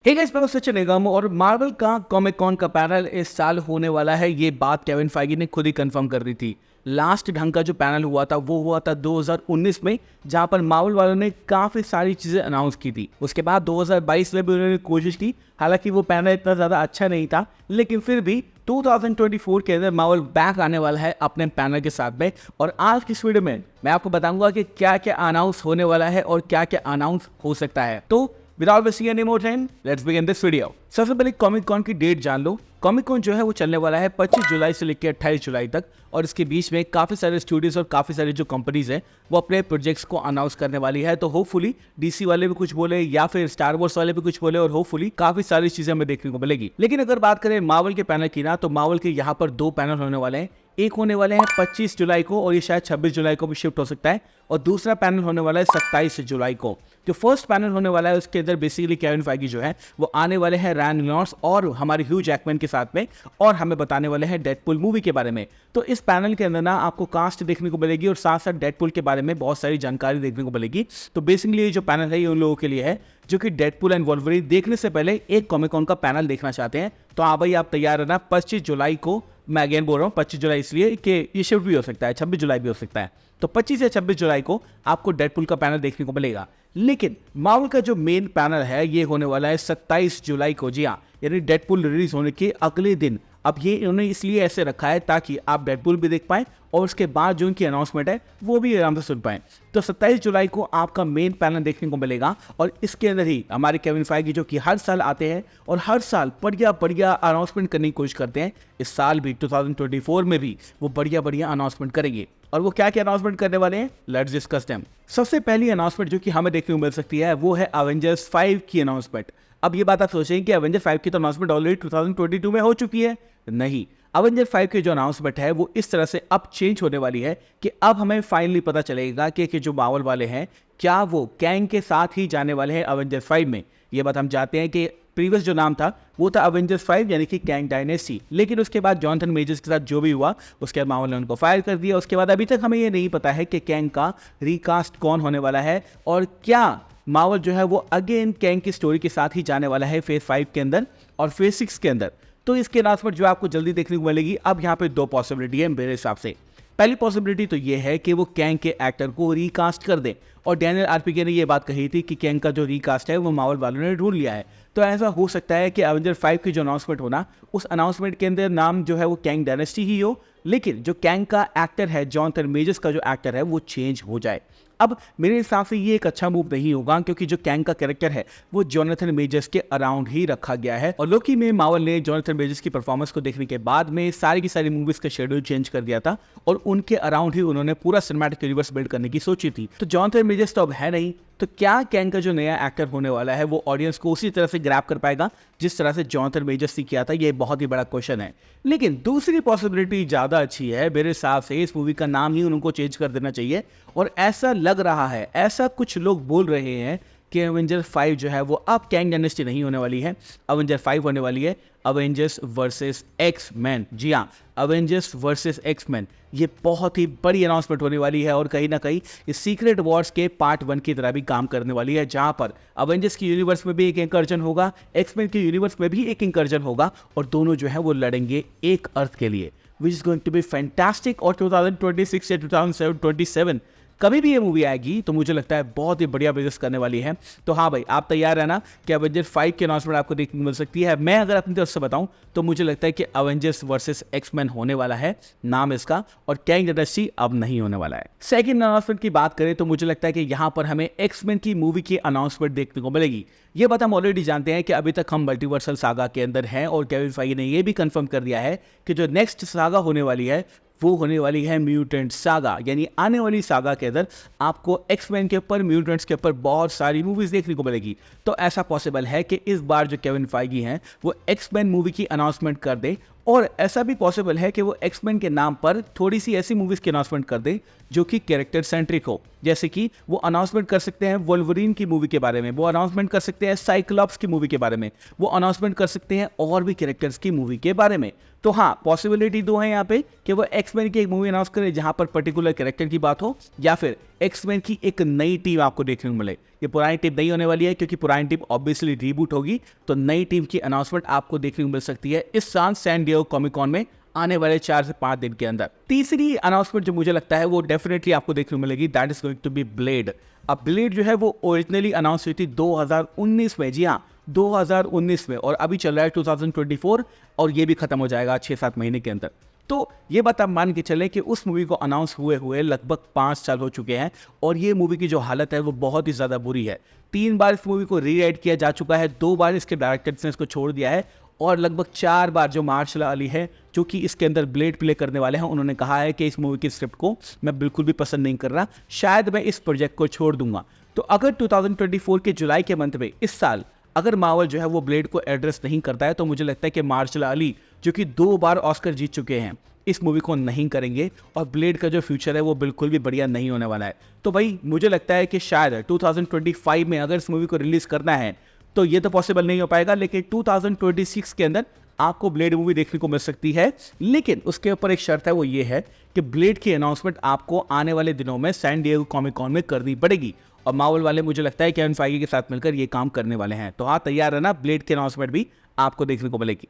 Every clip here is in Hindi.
हे गाइस, मैं हूं सचिन निगम और मार्वल का कॉमिक कॉन का पैनल इस साल होने वाला है। ये बात केविन फाइगी ने खुद ही कंफर्म कर दी थी। लास्ट ढंग का जो पैनल हुआ था वो हुआ था 2019 में, जहां पर मार्वल वालों ने काफ़ी सारी चीज़ें अनाउंस की थी। उसके बाद 2022 में भी उन्होंने कोशिश की, हालांकि वो पैनल इतना ज़्यादा अच्छा नहीं था, लेकिन फिर भी 2024 के अंदर मार्वल बैक आने वाला है अपने पैनल के साथ में। और आज की इस वीडियो में मैं आपको बताऊंगा कि क्या क्या अनाउंस होने वाला है और क्या क्या अनाउंस हो सकता है। तो without wasting any more time, let's begin this video. सबसे पहले कॉमिक कॉन की डेट जान लो। कॉमिक कॉन जो है वो चलने वाला है 25 जुलाई से लेकर 28 जुलाई तक, और इसके बीच में काफ़ी सारे स्टूडियोज और काफ़ी सारी जो कंपनीज हैं वो अपने प्रोजेक्ट्स को अनाउंस करने वाली है। तो होपफुली डीसी वाले भी कुछ बोले या फिर स्टार वॉर्स वाले भी कुछ बोले, और होपफुली काफ़ी सारी चीज़ें हमें देखने को मिलेगी। लेकिन अगर बात करें मार्वल के पैनल की ना, तो मार्वल के यहाँ पर दो पैनल होने वाले हैं। एक होने वाले हैं 25 जुलाई को, और ये शायद 26 जुलाई को भी शिफ्ट हो सकता है, और दूसरा पैनल होने वाला है 27 जुलाई को। जो फर्स्ट पैनल होने वाला है उसके अंदर बेसिकली केविन फाइगी जो है वो आने वाले हैं रायन रेनॉल्ड्स और हमारे ह्यू जैकमैन के साथ में, और हमें बताने वाले हैं डेडपूल मूवी के बारे में। तो इस पैनल के अंदर ना आपको कास्ट देखने को मिलेगी और साथ साथ डेडपूल के बारे में बहुत सारी जानकारी देखने को मिलेगी। तो बेसिकली ये जो पैनल है ये उन लोगों के लिए है जो कि डेडपूल एंड वोल्वरिन देखने से पहले एक कॉमिक कॉन का पैनल देखना चाहते हैं। तो हाँ भाई, आप तैयार रहना। 25 जुलाई को, मैं अगेन बोल रहा हूँ 25 जुलाई इसलिए कि ये शिफ्ट भी हो सकता है, 26 जुलाई भी हो सकता है। तो 25 या 26 जुलाई को आपको डेडपूल का पैनल देखने को मिलेगा। लेकिन मार्वल का जो मेन पैनल है ये होने वाला है 27 जुलाई को। जी हाँ, यानी डेडपूल रिलीज होने के अगले दिन। अब ये इन्होंने इसलिए ऐसे रखा है ताकि आप डेडपूल भी देख पाएं और उसके बाद जो इनकी अनाउंसमेंट है वो भी आराम से सुन पाएं। तो 27 जुलाई को आपका मेन पैनल देखने को मिलेगा, और इसके अंदर ही हमारे केविन फाइगी जो कि हर साल आते हैं और हर साल बढ़िया बढ़िया अनाउंसमेंट करने की कोशिश करते हैं, इस साल भी 2024 में भी वो बढ़िया बढ़िया अनाउंसमेंट करेंगे। और वो क्या क्या अनाउंसमेंट करने वाले हैं, लेट्स डिस्कस देम। सबसे पहली अनाउंसमेंट जो कि हमें देखने को मिल सकती है वो है अवेंजर्स 5 की अनाउंसमेंट। अब ये बात आप सोचेंगे कि अवेंजर 5 की तो अनाउंसमेंट ऑलरेडी 2022 में हो चुकी है। नहीं, अवेंजर 5 की जो अनाउंसमेंट है वो इस तरह से अब चेंज होने वाली है कि अब हमें फाइनली पता चलेगा कि जो मार्वल वाले हैं क्या वो कैंग के साथ ही जाने वाले हैं अवेंजर 5 में। ये बात हम जानते हैं कि प्रीवियस जो नाम था वो था अवेंजर्स 5 यानी कि कैंग डायनेस्टी, लेकिन उसके बाद जॉनथन मेजर्स के साथ जो भी हुआ उसके बाद मार्वल ने उनको फायर कर दिया। उसके बाद अभी तक हमें ये नहीं पता है कि कैंग का रिकास्ट कौन होने वाला है, और क्या मार्वल जो है वो अगेन कैंग की स्टोरी के साथ ही जाने वाला है फेज 5 के अंदर और फेज 6 के अंदर। तो इसके अनाउंसमेंट जो आपको जल्दी देखने को मिलेगी। अब यहाँ पे दो पॉसिबिलिटी है मेरे हिसाब से। पहली पॉसिबिलिटी तो ये है कि वो कैंग के एक्टर को रिकास्ट कर दें, और डैनियल आरपीके ने ये बात कही थी कि कैंग का जो रिकास्ट है वो मार्वल वालों ने ढूंढ लिया है। तो ऐसा हो सकता है कि अवेंजर 5 की जो अनाउंसमेंट होना, उस अनाउंसमेंट के अंदर नाम जो है वो कैंग डायनेस्टी ही हो, लेकिन जो कैंग का एक्टर है, जॉनथन मेजर्स का जो एक्टर है, वो चेंज हो जाए। अब मेरे हिसाब से ये एक अच्छा मूव नहीं होगा, क्योंकि जो कैंग का कैरेक्टर है वो जॉनथन मेजर्स के अराउंड ही रखा गया है। और लोकी में मार्वल ने जॉनथन मेजर्स की परफॉर्मेंस को देखने के बाद में सारी की सारी मूवीज का शेड्यूल चेंज कर दिया था, और उनके अराउंड ही उन्होंने पूरा सिनेमैटिक यूनिवर्स बिल्ड करने की सोची थी। तो जॉनथन मेजर्स तो अब है नहीं, तो क्या कैंग का जो नया एक्टर होने वाला है वो ऑडियंस को उसी तरह से ग्रैब कर पाएगा जिस तरह से जॉनथन मेजर्स ने किया था? ये बहुत ही बड़ा क्वेश्चन है। लेकिन दूसरी पॉसिबिलिटी ज़्यादा अच्छी है मेरे हिसाब से। इस मूवी का नाम ही उनको चेंज कर देना चाहिए, और ऐसा लग रहा है, ऐसा कुछ लोग बोल रहे हैं कि अवेंजर 5 जो है वो अब कैंग डायनेस्टी नहीं होने वाली है। अवेंजर 5 होने वाली है अवेंजर्स वर्सेस एक्स मैन। जी हाँ, अवेंजर्स वर्सेस एक्स मैन। ये बहुत ही बड़ी अनाउंसमेंट होने वाली है, और कहीं ना कहीं इस सीक्रेट वॉर्स के पार्ट 1 की तरह भी काम करने वाली है, जहां पर अवेंजर्स की यूनिवर्स में भी एक इंकर्जन होगा, एक्स मैन की यूनिवर्स में भी एक इंकर्जन होगा, और दोनों जो है वो लड़ेंगे एक अर्थ के लिए, which is going to be fantastic. और 2026 या 2027 कभी भी ये मूवी आएगी तो मुझे लगता है बहुत ही बढ़िया बिजनेस करने वाली है। तो हाँ भाई, आप तैयार रहना कि अवेंजर 5 की अनाउंसमेंट आपको देखने को मिल सकती है। मैं अगर अपनी तरफ से बताऊं तो मुझे लगता है कि अवेंजर्स वर्सेस एक्समैन होने वाला है नाम इसका, और कैंग डायनेस्टी अब नहीं होने वाला है। सेकंड अनाउंसमेंट की बात करें तो मुझे लगता है कि यहाँ पर हमें एक्समैन की मूवी की अनाउंसमेंट देखने को मिलेगी। ये बात हम ऑलरेडी जानते हैं कि अभी तक हम मल्टीवर्सल सागा के अंदर हैं, और केविन फाइगी ने ये भी कंफर्म कर दिया है कि जो नेक्स्ट सागा होने वाली है वो होने वाली है म्यूटेंट सागा। यानी आने वाली सागा के अंदर आपको एक्समैन के ऊपर, म्यूटेंट्स के ऊपर बहुत सारी मूवीज देखने को मिलेगी। तो ऐसा पॉसिबल है कि इस बार जो केविन फाइगी हैं वो एक्समैन मूवी की अनाउंसमेंट कर दे, और ऐसा भी पॉसिबल है कि वो एक्समैन के नाम पर थोड़ी सी ऐसी मूवीज की अनाउंसमेंट कर दे जो कि कैरेक्टर सेंट्रिक हो। जैसे कि वो अनाउंसमेंट कर सकते हैं वोल्वरिन की मूवी के बारे में, वो अनाउंसमेंट कर सकते हैं साइक्लॉप्स की मूवी के बारे में, वो अनाउंसमेंट कर सकते हैं और भी कैरेक्टर्स की मूवी के बारे में। तो हाँ, पॉसिबिलिटी दो है यहाँ पे कि वो एक्समैन की एक मूवी अनाउंस करे जहां पर पर्टिकुलर कैरेक्टर की बात हो, या फिर एक्समैन की एक नई टीम आपको देखने को मिले। ये पुरानी टीम नहीं होने वाली है, क्योंकि पुरानी टीम ऑब्वियसली रीबूट होगी, तो नई टीम की अनाउंसमेंट आपको देखने को मिल सकती है इस साल सैन डिएगो कॉमिक कॉन में आने वाले 4 से 5 दिन के अंदर। तीसरी अनाउंसमेंट जो मुझे लगता है वो डेफिनेटली आपको देखने को मिलेगी, that is going to be Blade. अब ब्लेड जो है वो ओरिजिनली अनाउंस हुई थी 2019 में, जी हाँ 2019 में, और अभी चल रहा है 2024 और ये भी खत्म हो जाएगा 6-7 महीने के अंदर। तो ये बात आप मान के चले कि उस मूवी को अनाउंस हुए हुए लगभग 5 साल हो चुके हैं और ये मूवी की जो हालत है वो बहुत ही ज़्यादा बुरी है। 3 बार इस मूवी को रीराइट किया जा चुका है, 2 बार इसके डायरेक्टर्स ने इसको छोड़ दिया है और लगभग 4 बार जो मार्शला अली है जो कि इसके अंदर ब्लेड प्ले करने वाले हैं, उन्होंने कहा है कि इस मूवी की स्क्रिप्ट को मैं बिल्कुल भी पसंद नहीं कर रहा, शायद मैं इस प्रोजेक्ट को छोड़ दूंगा। तो अगर 2024 के जुलाई के मंथ में इस साल अगर मार्वल जो है वो ब्लेड को एड्रेस नहीं करता है, तो मुझे लगता है कि मार्शला अली जो कि 2 बार ऑस्कर जीत चुके हैं इस मूवी को नहीं करेंगे और ब्लेड का जो फ्यूचर है वो बिल्कुल भी बढ़िया नहीं होने वाला है। तो भाई मुझे लगता है कि शायद 2025 में अगर इस मूवी को रिलीज करना है तो ये तो पॉसिबल नहीं हो पाएगा, लेकिन 2026 के अंदर आपको ब्लेड मूवी देखने को मिल सकती है। लेकिन उसके ऊपर एक शर्त है, वो ये है कि ब्लेड की अनाउंसमेंट आपको आने वाले दिनों में सैन डिएगो कॉमिक कॉन में करनी पड़ेगी और मार्वल वाले मुझे लगता है केविन फाइगी के साथ मिलकर ये काम करने वाले हैं। तो हाँ, तैयार है ना, ब्लेड की अनाउंसमेंट भी आपको देखने को मिलेगी।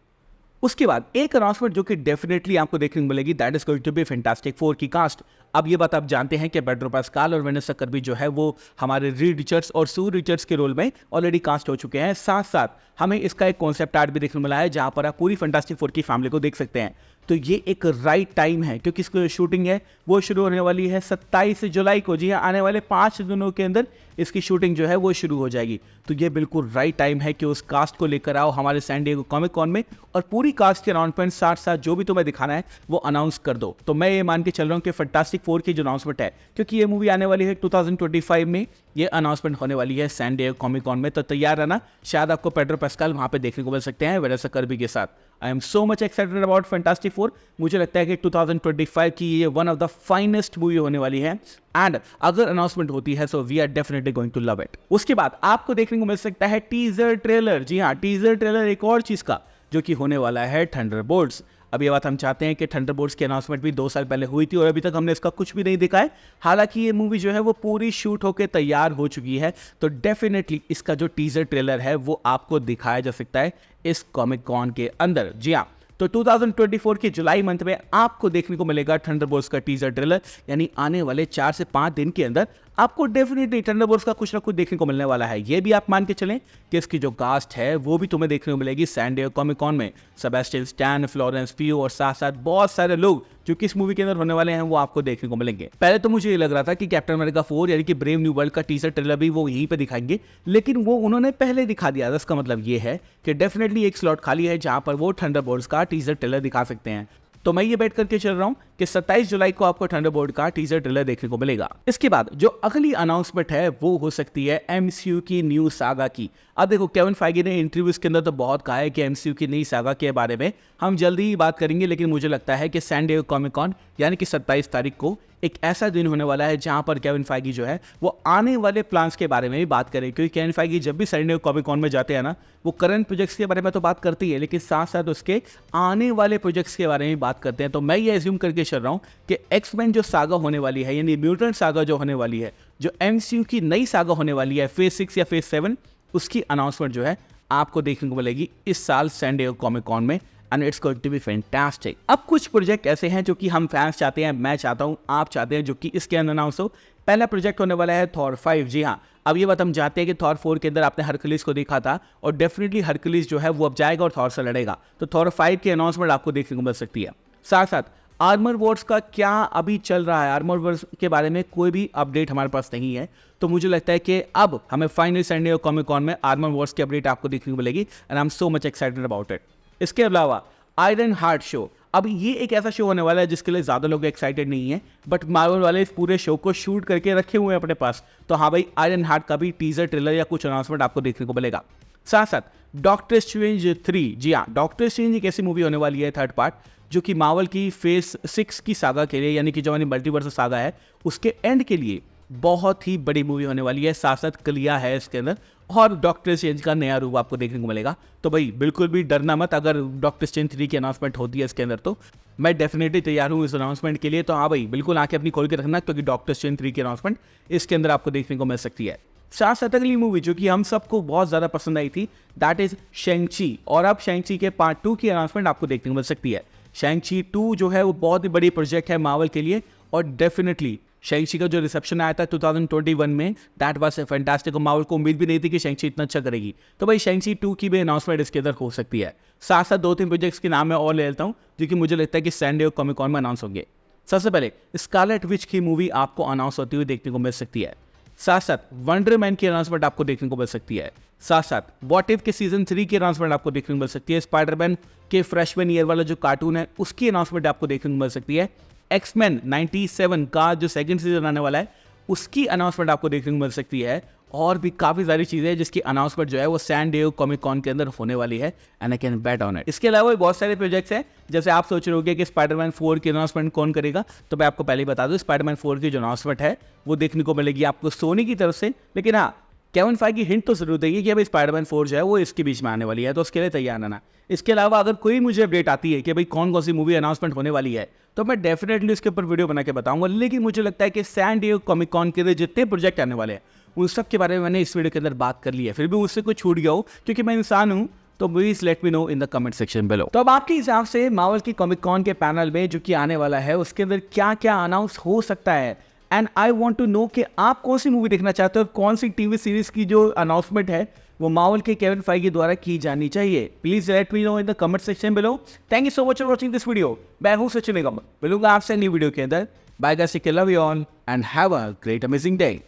उसके बाद एक अनाउंसमेंट जो कि डेफिनेटली आपको देखने को मिलेगी, that is going to be Fantastic Four की कास्ट। अब ये बात आप जानते हैं कि पेड्रो पास्कल और वेनेसा कर्बी जो है वो हमारे रीड रिचर्ड्स और सू रिचर्ड्स के रोल में ऑलरेडी कास्ट हो चुके हैं। साथ साथ हमें इसका एक कॉन्सेप्ट आर्ट भी देखने को मिला है जहां पर आप पूरी फैंटास्टिक फोर की फैमिली को देख सकते हैं। तो ये एक राइट टाइम है, क्योंकि इसकी शूटिंग है वो शुरू होने वाली है 27 जुलाई को। जी हाँ, आने वाले 5 दिनों के अंदर इसकी शूटिंग जो है वो शुरू हो जाएगी। तो ये बिल्कुल राइट टाइम है कि उस कास्ट को लेकर आओ हमारे सैन डिएगो कॉमिक कॉन में और पूरी कास्ट के अनाउंसमेंट साथ साथ जो भी तुम्हें दिखाना है वो अनाउंस कर दो। तो मैं ये मान के चल रहा हूँ कि फैंटास्टिक फोर की जो अनाउंसमेंट है, क्योंकि ये मूवी आने वाली है 2025 में, ये अनाउंसमेंट होने वाली है सैन डिएगो कॉमिक कॉन में। तो तैयार रहना, शायद आपको पेड्रो पास्कल वहाँ पे देखने को मिल सकते हैं वेनेसा कर्बी के साथ। I am so much excited about Fantastic Four. मुझे लगता है कि 2025 की ये one of the finest movie होने वाली है एंड अगर अनाउंसमेंट होती है so we are definitely going to love it. उसके बाद आपको देखने को मिल सकता है टीजर ट्रेलर। जी हाँ, टीजर ट्रेलर एक और चीज का जो कि होने वाला है थंडरबोल्ट्स। अब ये बात हम चाहते हैं कि थंडरबोल्ट्स की अनाउंसमेंट भी 2 साल पहले हुई थी और अभी तक हमने इसका कुछ भी नहीं देखा है। हालांकि ये मूवी जो है वो पूरी शूट होकर तैयार हो चुकी है, तो डेफिनेटली इसका जो टीजर ट्रेलर है वो आपको दिखाया जा सकता है इस कॉमिक कॉन के अंदर। जी हाँ, तो 2024 के जुलाई मंथ में आपको देखने को मिलेगा थंडरबोल्ट्स का टीजर ट्रेलर, यानी आने वाले 4 से 5 दिन के अंदर आपको डेफिनेटली थंडरबोल्ट्स का कुछ ना कुछ देखने को मिलने वाला है। ये भी आप मान के चलें कि इसकी जो कास्ट है वो भी तुम्हें देखने को मिलेगी सैन डिएगो कॉमिक कॉन में। सेबेस्टियन स्टैन, फ्लोरेंस पियो और साथ साथ बहुत सारे लोग जो कि इस मूवी के अंदर होने वाले हैं वो आपको देखने को मिलेंगे। पहले तो मुझे ये लग रहा था कि कैप्टन अमेरिका 4 यानी कि ब्रेव न्यू वर्ल्ड का टीजर ट्रेलर भी वो यहीं पे दिखाएंगे, लेकिन वो उन्होंने पहले दिखा दिया। इसका मतलब ये है कि डेफिनेटली एक स्लॉट खाली है जहां पर वो थंडरबोल्ट्स का टीजर ट्रेलर दिखा सकते हैं। तो मैं ये बैठ करके चल रहा हूं कि 27 जुलाई को आपको थंडरबोल्ट का टीजर ट्रेलर देखने को मिलेगा। इसके बाद जो अगली अनाउंसमेंट है वो हो सकती है एमसीयू की न्यू सागा की। अब देखो, केविन फाइगी ने इंटरव्यूज के अंदर तो बहुत कहा है कि एमसीयू की नई सागा के बारे में हम जल्दी ही बात करेंगे, लेकिन मुझे लगता है कि सैन डिएगो कॉमिक कॉन यानी कि 27 तारीख को एक ऐसा दिन होने वाला है जहां पर केविन फाइगी जो है वो आने वाले प्लान्स के बारे में भी बात करें। क्योंकि केविन फाइगी जब भी सैन डिएगो कॉमिक कॉन में जाते हैं ना, वो करंट प्रोजेक्ट्स के बारे में तो बात करती है, लेकिन साथ साथ उसके आने वाले प्रोजेक्ट्स के बारे में भी बात करते हैं। तो मैं ये एज्यूम करके चल रहा हूँ कि एक्स-मेन जो सागा होने वाली है यानी म्यूटेंट सागा जो होने वाली है, जो एमसीयू की नई सागा होने वाली है फेज 6 या फेज 7, उसकी अनाउंसमेंट जो है आपको देखने को मिलेगी इस साल सैन डिएगो कॉमिक कॉन में and it's going to be fantastic. अब कुछ प्रोजेक्ट ऐसे हैं जो कि हम फैंस चाहते हैं, मैं चाहता हूं, आप चाहते हैं, जो कि इसके अंदर अनाउंस हो। पहला प्रोजेक्ट होने वाला है थॉर 5। जी हाँ, अब ये बात हम चाहते हैं कि थॉर 4 के अंदर आपने हरकुलिस को देखा था और डेफिनेटली हरकुलिस जो है वो अब जाएगा और थॉर से लड़ेगा। तो थॉर 5 की अनाउंसमेंट आपको देखने को मिल सकती है। साथ साथ आर्मर वॉर्स का क्या अभी चल रहा है, आर्मर वॉर्स के बारे में कोई भी अपडेट हमारे पास नहीं है। तो मुझे लगता है कि अब हमें finally San Diego Comic Con में आर्मर वॉर्स की अपडेट आपको देखने को मिलेगी and I am so much excited about it. इसके अलावा आयरन हार्ट शो, अब ये एक ऐसा शो होने वाला है जिसके लिए ज़्यादा लोग एक्साइटेड नहीं है, बट मार्वल वाले इस पूरे शो को शूट करके रखे हुए हैं अपने पास। तो हाँ भाई, आयरन हार्ट का भी टीजर ट्रेलर या कुछ अनाउंसमेंट आपको देखने को मिलेगा। साथ साथ डॉक्टर स्ट्रेंज 3, जी हाँ, डॉक्टर स्ट्रेंज एक ऐसी मूवी होने वाली है, थर्ड पार्ट, जो कि मार्वल की फेज 6 की सागा के लिए यानी कि जो मल्टीवर्स सागा है उसके एंड के लिए बहुत ही बड़ी मूवी होने वाली है। साथ साथ कलिया है इसके अंदर और डॉक्टर स्ट्रेंज का नया रूप आपको देखने को मिलेगा। तो भाई बिल्कुल भी डरना मत, अगर डॉक्टर स्ट्रेंज 3 की अनाउंसमेंट होती है इसके अंदर तो मैं डेफिनेटली तैयार हूँ इस अनाउंसमेंट के लिए। तो हाँ भाई, बिल्कुल आंखें अपनी खोल के रखना, क्योंकि डॉक्टर स्ट्रेंज 3 की अनाउंसमेंट इसके अंदर आपको देखने को मिल सकती है। साथ साथ अगली मूवी जो कि हम सबको बहुत ज़्यादा पसंद आई थी, दैट इज शेंग-ची। और अब शेंग-ची के पार्ट 2 की अनाउंसमेंट आपको देखने को मिल सकती है। शेंग-ची 2 जो है वो बहुत ही बड़ी प्रोजेक्ट है मार्वल के लिए, और डेफिनेटली शेंग-ची का जो रिसेप्शन आया था 2021 में, दैट वाज फैंटास्टिक। और मार्वल को उम्मीद भी नहीं थी कि शेंग-ची इतना अच्छा करेगी। तो भाई शेंग-ची 2 की भी अनाउंसमेंट इसके अंदर हो सकती है। साथ साथ 2-3 प्रोजेक्ट्स के नाम मैं और ले लेता हूँ जो कि मुझे लगता है कि सैन डिएगो कॉमिक कॉन में अनाउंस होंगे। सबसे पहले स्कारलेट विच की मूवी आपको अनाउंस होती हुई देखने को मिल सकती है। साथ साथ वंडर मैन की अनाउंसमेंट आपको देखने को मिल सकती है। साथ साथ व्हाट इफ के सीजन 3 की अनाउंसमेंट आपको देखने को मिल सकती है। स्पाइडरमैन के फ्रेशमैन ईयर वाला जो कार्टून है उसकी अनाउंसमेंट आपको देखने को मिल सकती है। एक्समैन 97 का जो सेकंड सीजन आने वाला है उसकी अनाउंसमेंट आपको देखने को मिल सकती है। और भी काफ़ी सारी चीज़ें जिसकी अनाउंसमेंट जो है वो सैन डिएगो कॉमिक कॉन के अंदर होने वाली है, and I can bet on it. इसके अलावा भी बहुत सारे प्रोजेक्ट्स हैं। जैसे आप सोच रहे होंगे कि स्पाइडरमैन 4 की अनाउंसमेंट कौन करेगा, तो मैं आपको पहले ही बता दूं, स्पाइडरमैन 4 की जो अनाउंसमेंट है वो देखने को मिलेगी आपको सोनी की तरफ से। लेकिन हाँ, केविन फाइगी हिंट तो जरूर देगी कि अभी स्पाइडरमैन 4 जो है वो इसके बीच में आने वाली है, तो उसके लिए तैयार रहना। इसके अलावा अगर कोई मुझे अपडेट आती है कि भाई कौन कौन सी मूवी अनाउंसमेंट होने वाली है, तो मैं डेफिनेटली इसके ऊपर वीडियो बना के बताऊंगा। लेकिन मुझे लगता है कि सैन डिएगो कॉमिक कॉन के लिए जितने प्रोजेक्ट आने वाले हैं उन सब के बारे में मैंने इस वीडियो के अंदर बात कर ली है। फिर भी मुझसे कुछ छूट गया हो क्योंकि मैं इंसान हूं, तो please let me know in the comment section below. तो अब आपके हिसाब से मार्वल की कॉमिक कॉन के पैनल में जो कि आने वाला है उसके अंदर क्या क्या अनाउंस हो सकता है, and I want to know कि आप कौन सी मूवी देखना चाहते हो और कौन सी टीवी सीरीज की जो अनाउंसमेंट है वो मार्वल के केविन फाइगी द्वारा की जानी चाहिए। Please let me know in the comment section below. Thank you so much for watching this video. मैं हूं सचिन निगम, मिलूंगा आपसे न्यू वीडियो के अंदर। Bye guys, love you all and have a great amazing day.